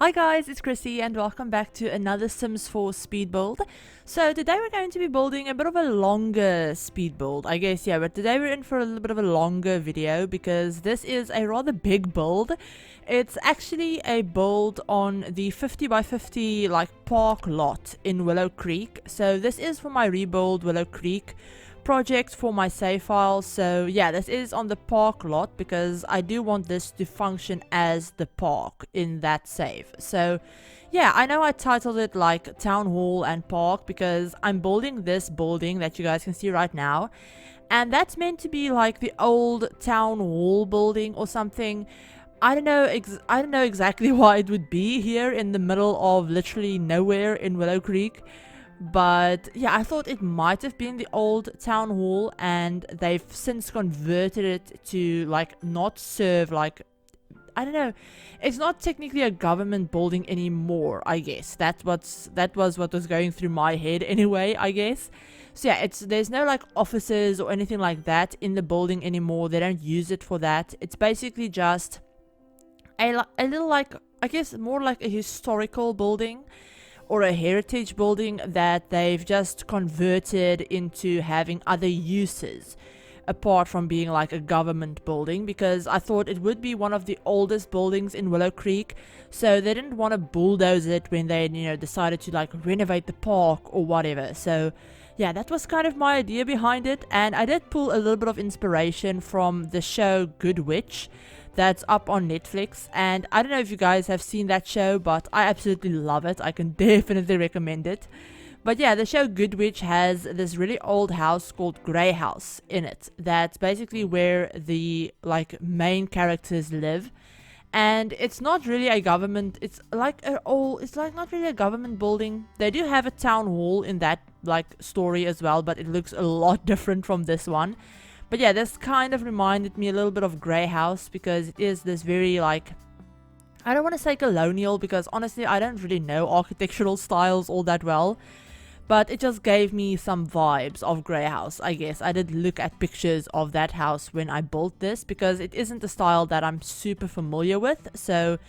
Hi guys, it's Chrissie and welcome back to another Sims 4 speed build. So today we're going to be building a bit of a longer speed build, I guess, yeah, but today we're in for a little bit of a longer video because this is a rather big build. It's actually a build on the 50 by 50 park lot in Willow Creek. So this is for my Rebuild Willow Creek project for my save files. So yeah, this is on the park lot because I do want this to function as the park in that save. So yeah, I know I titled it like town hall and park because I'm building this building that you guys can see right now, and that's meant to be like the old town hall building or something. I don't know exactly why it would be here in the middle of literally nowhere in Willow Creek. But yeah, I thought it might have been the old town hall and they've since converted it to not serve I don't know, it's not technically a government building anymore, I guess. That was what was going through my head anyway, I guess. So yeah, there's no offices or anything like that in the building anymore. They don't use it for that. It's basically just a little I guess more like a historical building or a heritage building that they've just converted into having other uses apart from being like a government building, because I thought it would be one of the oldest buildings in Willow Creek, so they didn't want to bulldoze it when they decided to renovate the park or whatever. So yeah, that was kind of my idea behind it, and I did pull a little bit of inspiration from the show Good Witch that's up on Netflix. And I don't know if you guys have seen that show, but I absolutely love it. I can definitely recommend it. But yeah, the show Good Witch has this really old house called Grey House in it. That's basically where the main characters live. And it's not really a government, it's not really a government building. They do have a town hall in that story as well, but it looks a lot different from this one. But yeah, this kind of reminded me a little bit of Grey House because it is this very I don't want to say colonial because honestly I don't really know architectural styles all that well. But it just gave me some vibes of Grey House, I guess. I did look at pictures of that house when I built this because it isn't a style that I'm super familiar with. So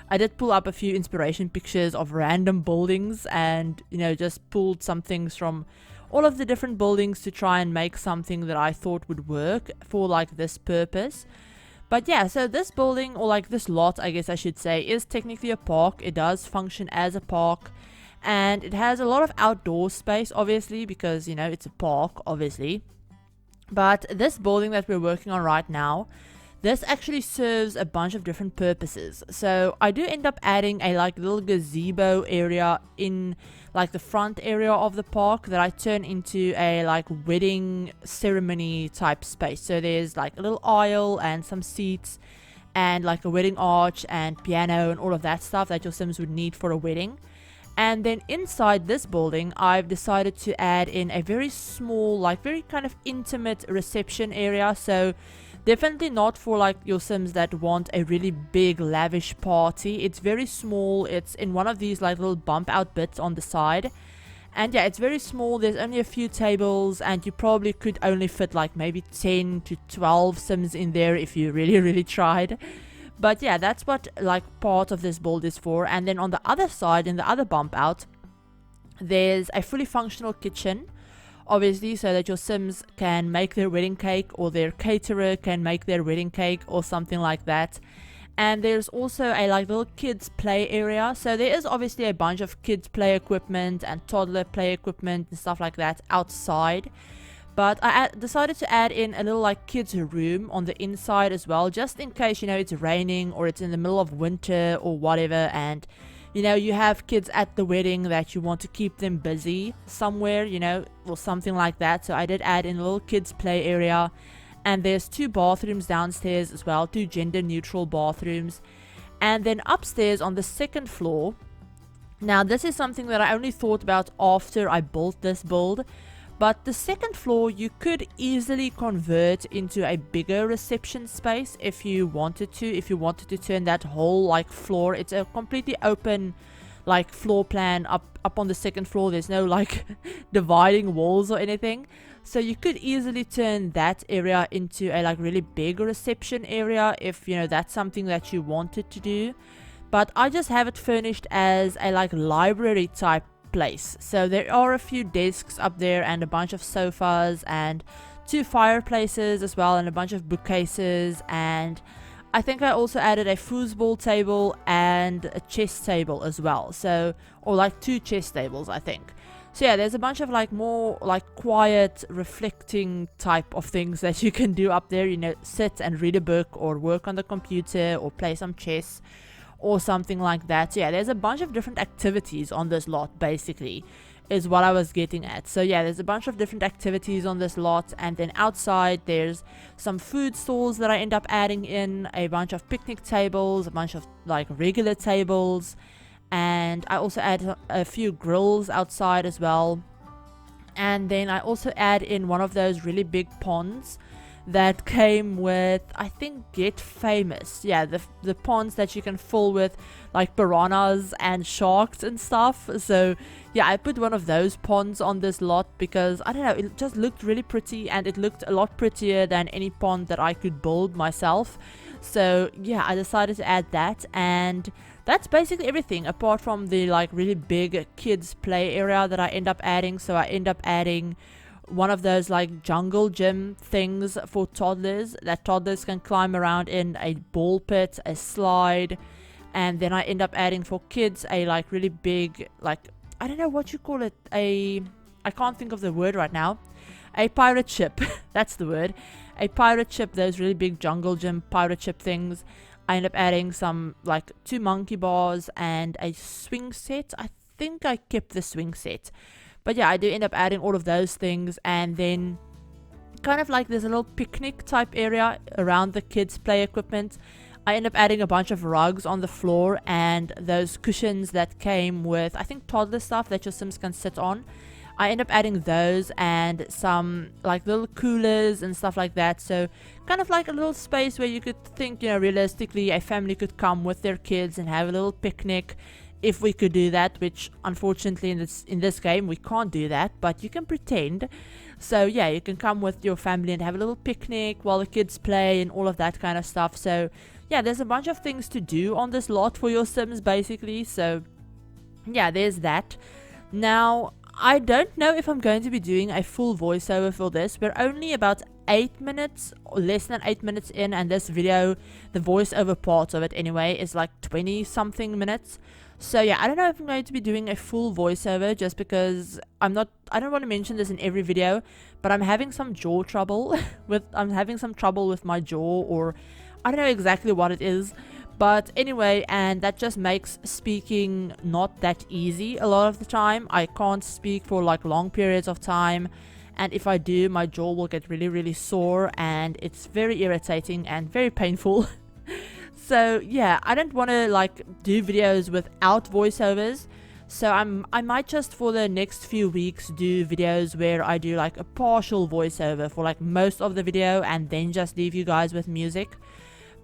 I did pull up a few inspiration pictures of random buildings and, just pulled some things from all of the different buildings to try and make something that I thought would work for this purpose. But yeah, so this building, or this lot, I guess I should say, is technically a park. It does function as a park, and it has a lot of outdoor space, obviously, because it's a park, obviously. But this building that we're working on right now, this actually serves a bunch of different purposes. So I do end up adding a little gazebo area in the front area of the park that I turn into a wedding ceremony type space. So there's a little aisle and some seats and a wedding arch and piano and all of that stuff that your Sims would need for a wedding. And then inside this building, I've decided to add in a very small, very kind of intimate reception area. So definitely not for your Sims that want a really big lavish party. It's very small. It's in one of these little bump out bits on the side. And yeah, it's very small. There's only a few tables and you probably could only fit maybe 10 to 12 Sims in there if you really tried. But yeah, that's what part of this build is for. And then on the other side, in the other bump out, there's a fully functional kitchen, obviously, so that your Sims can make their wedding cake or their caterer can make their wedding cake or something like that. And there's also a little kids play area. So there is obviously a bunch of kids play equipment and toddler play equipment and stuff like that outside. But I decided to add in a little kids room on the inside as well, just in case it's raining or it's in the middle of winter or whatever, and you have kids at the wedding that you want to keep them busy somewhere, or something like that. So I did add in a little kids play area, and there's 2 bathrooms downstairs as well, 2 gender neutral bathrooms. And then upstairs on the 2nd floor, now this is something that I only thought about after I built this build, but the 2nd floor you could easily convert into a bigger reception space if you wanted to turn that whole floor. It's a completely open floor plan up on the 2nd floor. There's no dividing walls or anything, so you could easily turn that area into a really big reception area if that's something that you wanted to do. but I just have it furnished as a like library type place. So there are a few desks up there and a bunch of sofas and 2 fireplaces as well and a bunch of bookcases, and I think I also added a foosball table and a chess table as well, so, or like 2 chess tables I think. So yeah, there's a bunch of like more like quiet reflecting type of things that you can do up there, you know, sit and read a book or work on the computer or play some chess or something like that. So yeah, there's a bunch of different activities on this lot basically, is what I was getting at. So yeah, there's a bunch of different activities on this lot, and then outside there's some food stalls that I end up adding in, a bunch of picnic tables, a bunch of like regular tables, and I also add a few grills outside as well. And then I also add in one of those really big ponds that came with, I think, 𝘕𝘂𝘕𝘌𝘌𝘋. Yeah, the ponds that you can fill with like piranhas and sharks and stuff. So yeah, I put one of those ponds on this lot because, I don't know, it just looked really pretty, and it looked a lot prettier than any pond that I could build myself. So yeah, I decided to add that, and that's basically everything apart from the like really big kids play area that I end up adding. So I end up adding one of those like jungle gym things for toddlers that toddlers can climb around in, a ball pit, a slide, and then I end up adding for kids a like really big, like, I don't know what you call it, I can't think of the word right now, a pirate ship. That's the word, a pirate ship, those really big jungle gym pirate ship things. I end up adding some like 2 monkey bars and a swing set. I think I kept the swing set, but yeah, I do end up adding all of those things. And then kind of like there's a little picnic type area around the kids play equipment. I end up adding a bunch of rugs on the floor and those cushions that came with, I think, toddler stuff that your Sims can sit on. I end up adding those and some like little coolers and stuff like that. So kind of like a little space where you could think, you know, realistically a family could come with their kids and have a little picnic, if we could do that, which unfortunately in this game we can't do that, but you can pretend. So yeah, you can come with your family and have a little picnic while the kids play and all of that kind of stuff. So yeah, there's a bunch of things to do on this lot for your Sims basically. So yeah, there's that. Now, I don't know if I'm going to be doing a full voiceover for this. We're only about 8 minutes, or less than 8 minutes in, and this video, the voiceover part of it anyway, is like 20 something minutes. So yeah, I don't know if I'm going to be doing a full voiceover, just because I don't want to mention this in every video, but I'm having some jaw trouble I'm having some trouble with my jaw, or I don't know exactly what it is. But anyway, and that just makes speaking not that easy a lot of the time. I can't speak for like long periods of time, and if I do, my jaw will get really, really sore, and it's very irritating and very painful. So yeah, I don't want to like do videos without voiceovers. So I might just for the next few weeks do videos where I do like a partial voiceover for like most of the video, and then just leave you guys with music.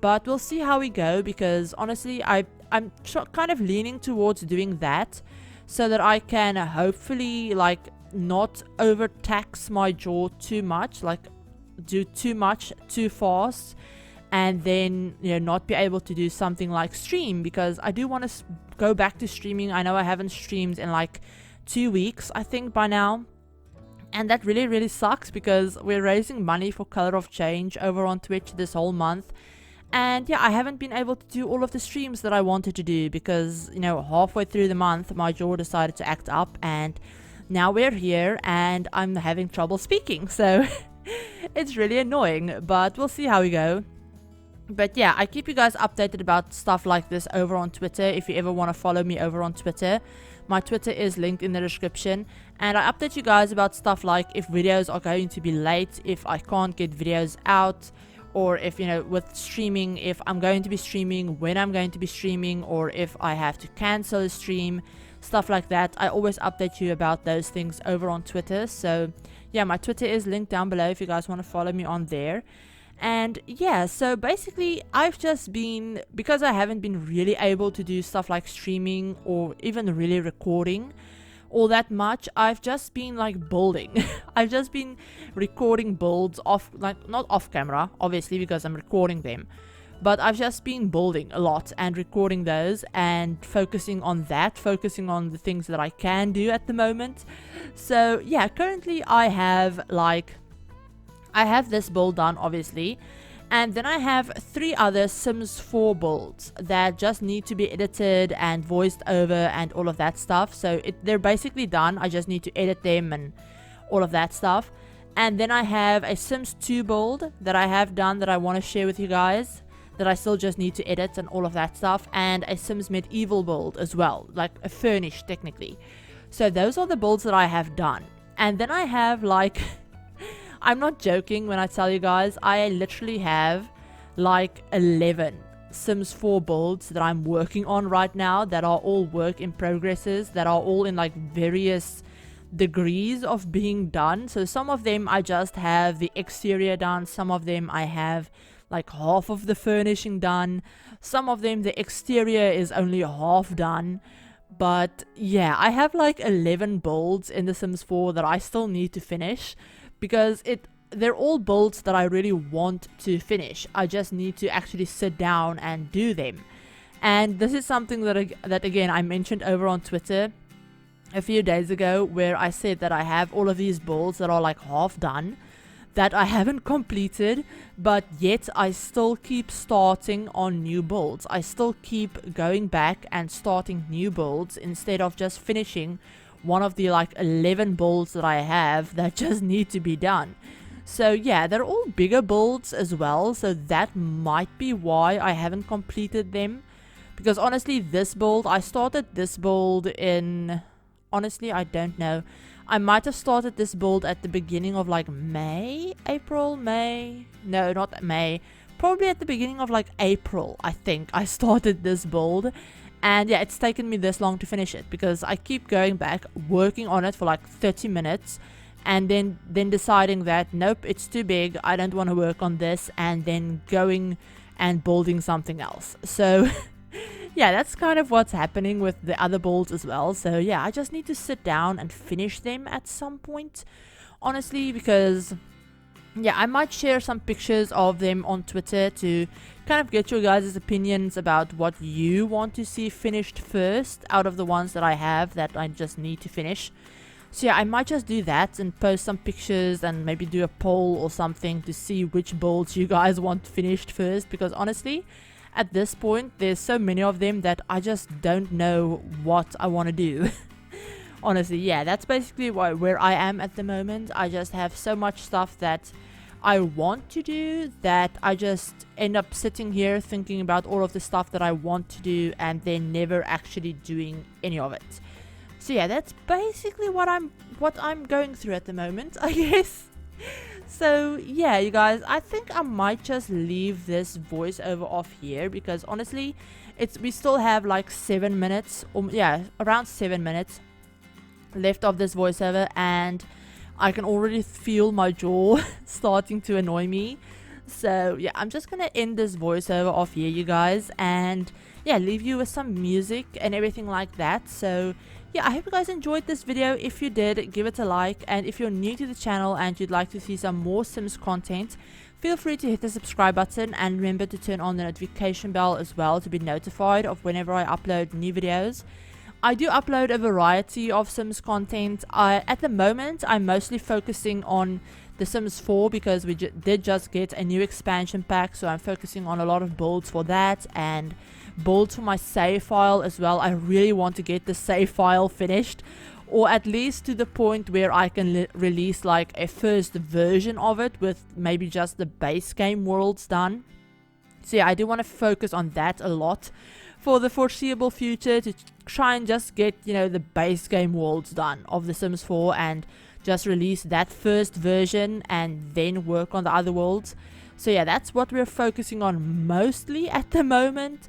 But we'll see how we go, because honestly I'm kind of leaning towards doing that, so that I can hopefully like not overtax my jaw too much, like do too much too fast, and then, you know, not be able to do something like stream, because I do want to go back to streaming. I know I haven't streamed in like 2 weeks I think by now, and that really, really sucks, because we're raising money for Color of Change over on Twitch this whole month. And yeah, I haven't been able to do all of the streams that I wanted to do, because, you know, halfway through the month my jaw decided to act up, and now we're here and I'm having trouble speaking. So it's really annoying, but we'll see how we go. But yeah, I keep you guys updated about stuff like this over on Twitter. If you ever want to follow me over on Twitter, my Twitter is linked in the description, and I update you guys about stuff like if videos are going to be late, if I can't get videos out, or if, you know, with streaming, if I'm going to be streaming, when I'm going to be streaming, or if I have to cancel a stream, stuff like that. I always update you about those things over on Twitter. So yeah, my Twitter is linked down below if you guys want to follow me on there. And yeah, so basically I've just been, because I haven't been really able to do stuff like streaming or even really recording all that much, I've just been like building. I've just been recording builds off, like not off camera obviously because I'm recording them, but I've just been building a lot and recording those and focusing on that, focusing on the things that I can do at the moment. So yeah, currently I have this build done, obviously, and then I have 3 other Sims 4 builds that just need to be edited and voiced over and all of that stuff. So they're basically done. I just need to edit them and all of that stuff. And then I have a Sims 2 build that I have done that I want to share with you guys, that I still just need to edit and all of that stuff, and a Sims Medieval build as well, like a furnished technically. So those are the builds that I have done. And then I have like I'm not joking when I tell you guys, I literally have like 11 Sims 4 builds that I'm working on right now that are all work in progresses, that are all in like various degrees of being done. So some of them I just have the exterior done, some of them I have like half of the furnishing done, some of them the exterior is only half done. But yeah, I have like 11 builds in The Sims 4 that I still need to finish, because they're all builds that I really want to finish. I just need to actually sit down and do them. And this is something that again I mentioned over on Twitter a few days ago, where I said that I have all of these builds that are like half done that I haven't completed, but yet I still keep starting on new builds. I still keep going back and starting new builds instead of just finishing one of the like 11 builds that I have that just need to be done. So yeah, they're all bigger builds as well, so that might be why I haven't completed them. Because honestly, this build, I started this build in, honestly I don't know, I might have started this build at the beginning of like May, April, May, no not May, probably at the beginning of like April I think I started this build. And yeah, it's taken me this long to finish it because I keep going back, working on it for like 30 minutes, and then deciding that nope, it's too big, I don't want to work on this, and then going and building something else. So yeah, that's kind of what's happening with the other builds as well. So yeah, I just need to sit down and finish them at some point, honestly, because yeah, I might share some pictures of them on Twitter to kind of get your guys' opinions about what you want to see finished first out of the ones that I have that I just need to finish. So yeah, I might just do that and post some pictures and maybe do a poll or something to see which builds you guys want finished first, because honestly, at this point, there's so many of them that I just don't know what I want to do. Honestly, yeah, that's basically where I am at the moment. I just have so much stuff that I want to do that I just end up sitting here thinking about all of the stuff that I want to do and then never actually doing any of it. So yeah, that's basically what I'm going through at the moment, I guess. So yeah, you guys, I think I might just leave this voiceover off here, because honestly, we still have like 7 minutes, or yeah, around 7 minutes left of this voiceover, and I can already feel my jaw starting to annoy me. So yeah, I'm just gonna end this voiceover off here, you guys, and yeah, leave you with some music and everything like that. So yeah, I hope you guys enjoyed this video. If you did, give it a like, and if you're new to the channel and you'd like to see some more Sims content, feel free to hit the subscribe button, and remember to turn on the notification bell as well to be notified of whenever I upload new videos. I do upload a variety of Sims content. At the moment, I'm mostly focusing on The Sims 4 because we did just get a new expansion pack, so I'm focusing on a lot of builds for that and builds for my save file as well. I really want to get the save file finished, or at least to the point where I can release like a first version of it with maybe just the base game worlds done. So yeah, I do want to focus on that a lot for the foreseeable future, to try and just get, you know, the base game worlds done of The Sims 4 and just release that first version and then work on the other worlds. So yeah, that's what we're focusing on mostly at the moment.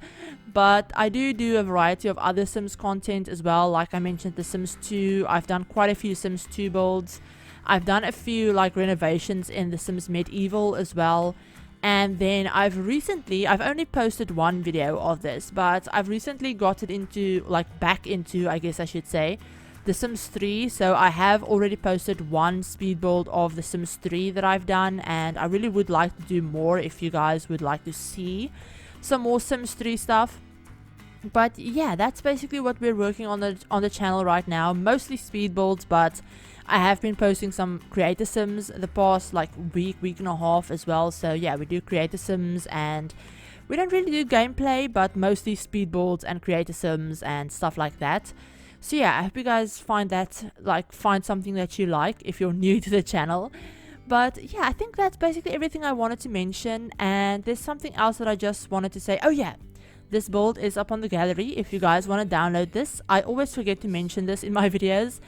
But I do a variety of other Sims content as well. Like I mentioned, The Sims 2, I've done quite a few Sims 2 builds. I've done a few like renovations in The Sims Medieval as well. And then I've only posted one video of this, but I've recently got it into, like back into, I guess I should say, The Sims 3. So I have already posted one speed build of The Sims 3 that I've done, and I really would like to do more if you guys would like to see some more Sims 3 stuff. But yeah, that's basically what we're working on the channel right now. Mostly speed builds, but I have been posting some creator sims the past like week and a half as well. So yeah, we do creator sims, and we don't really do gameplay, but mostly speed builds and creator sims and stuff like that. So yeah, I hope you guys find something that you like if you're new to the channel. But yeah, I think that's basically everything I wanted to mention. And there's something else that I just wanted to say. Oh yeah, this build is up on the gallery if you guys want to download this. I always forget to mention this in my videos,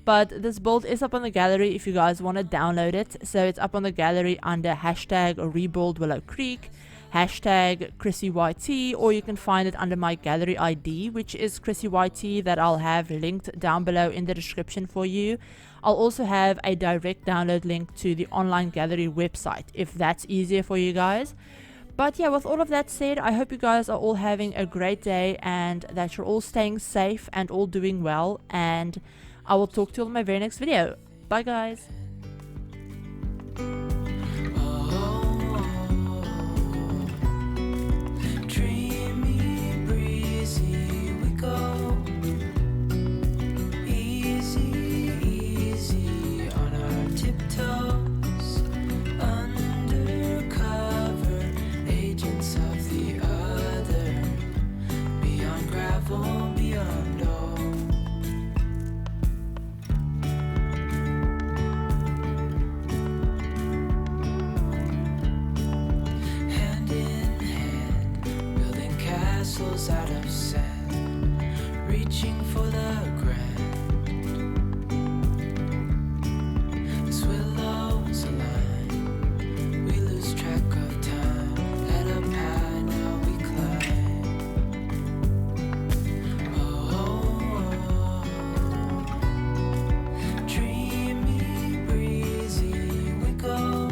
but this build is up on the gallery if you guys want to download it. So it's up on the gallery under hashtag Rebuild Willow Creek, hashtag ChrissieYT, or you can find it under my gallery ID, which is ChrissieYT, that I'll have linked down below in the description for you. I'll also have a direct download link to the online gallery website if that's easier for you guys. But yeah, with all of that said, I hope you guys are all having a great day and that you're all staying safe and all doing well, and I will talk to you in my very next video. Bye guys. Out of sand, reaching for the grand. As willows align, we lose track of time. Head up high, now we climb. Dreamy, breezy, we go.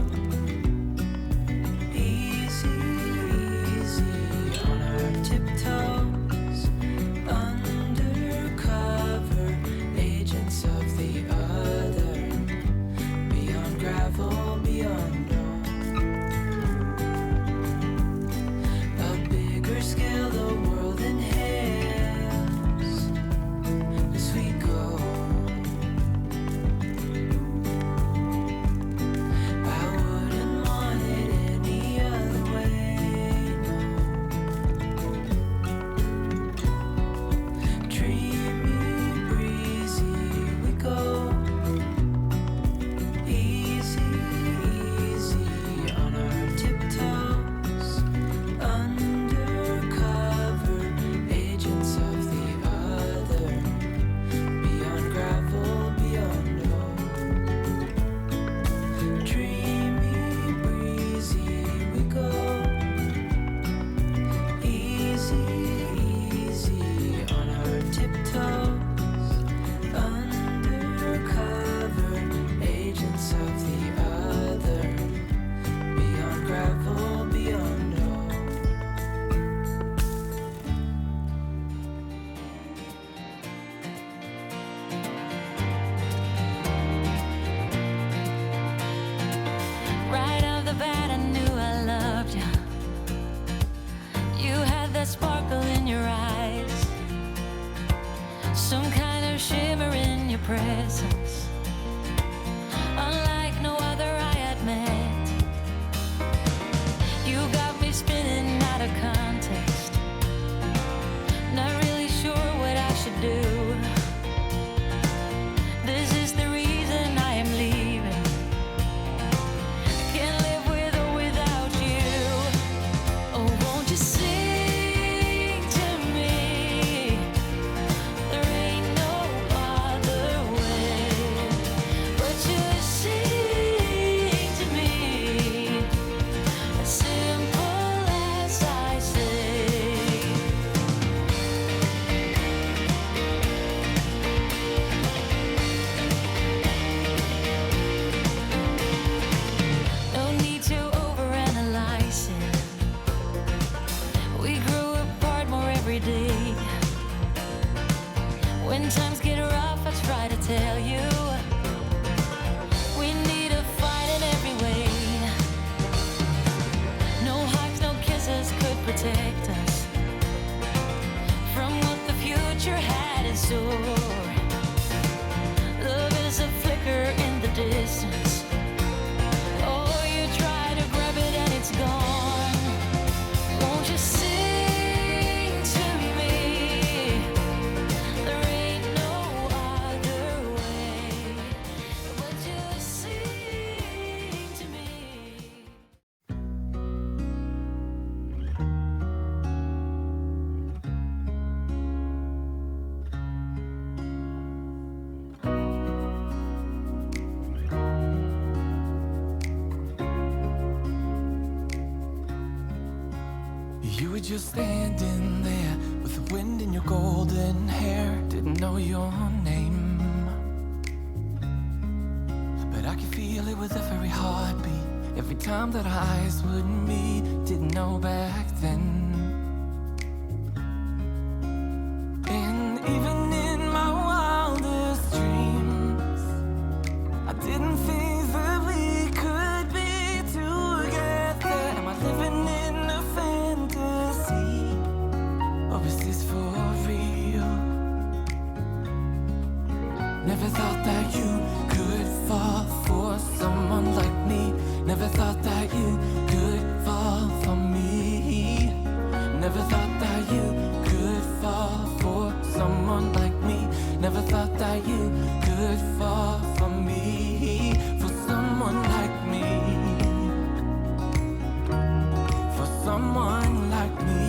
Easy, easy on our tiptoes, undercover agents of the other, beyond gravel, beyond a bigger scale the world inhales as we go. I wouldn't want it any other way, no. Dreamy, breezy, we go. Easy, easy on our tiptoes, undercover agents of the other, beyond gravel, beyond dreamy, breezy, we go. Easy, easy on our tiptoes, undercover agents of the other, beyond gravel, beyond Right off the bat, I knew I loved you. You had that sparkle in your eyes, some kind of shimmer in your presence, unlike no other I had met. You got me spinning out of context, not really sure what I should do. This is the reason I am leaving. Can't live with or without you. Oh, won't you sing to me? There ain't no other way. You were just standing there with the wind in your golden hair. Didn't know your name, but I could feel it with every heartbeat. Every time that our eyes would meet. Didn't know back then. And even in my wildest dreams, I didn't think that we could be together. Am I living in a fantasy, or is this for real? Never thought that you could fall for someone like me. Never thought that you could fall for me. Never thought that you could fall for someone like me. Never thought that you could fall for me. For someone like me. For someone like me.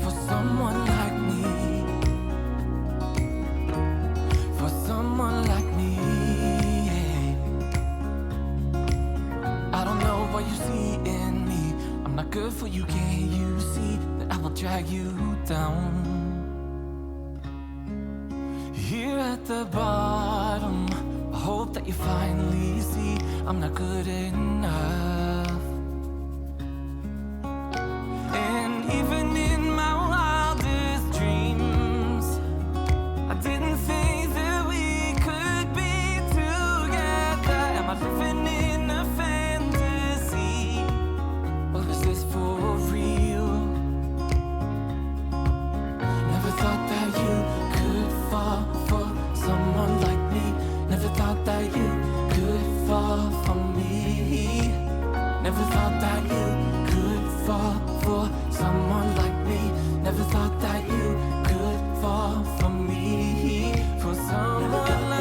For someone like me. For someone like me. I don't know what you see in me. I'm not good for you, can't you see that I will drag you down? Here at the bottom, I hope that you finally see I'm not good enough. And even in my wildest dreams, I didn't think that we could be together. Am I living in a fantasy, or is this for real? Never thought that you could fall for someone like me. Never thought that you could fall for me. Never thought that you could fall for someone like me. Never thought that you could fall for me. For someone like me.